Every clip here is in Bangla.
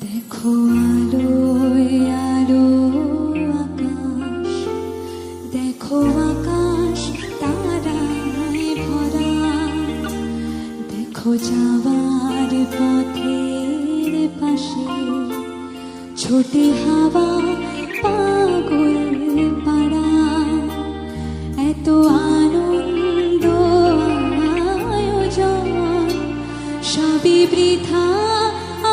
দেখো আলোয় আলো আকাশ, দেখো আকাশ তারায় ভরা, দেখো যাবার পথের পাশে ছোটে হাওয়া পাগল পাড়া। এত আনন্দ আয়োজন সবই বৃথা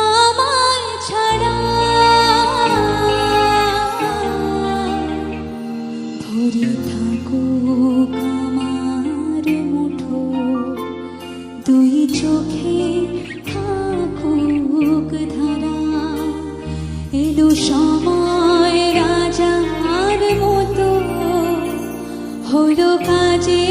আমায় ছাড়া। ভরে থাকুক আমার মুঠো, দুই চোখে থাকুক ধারা। এলো সময় রাজার মতো, হলো কাজে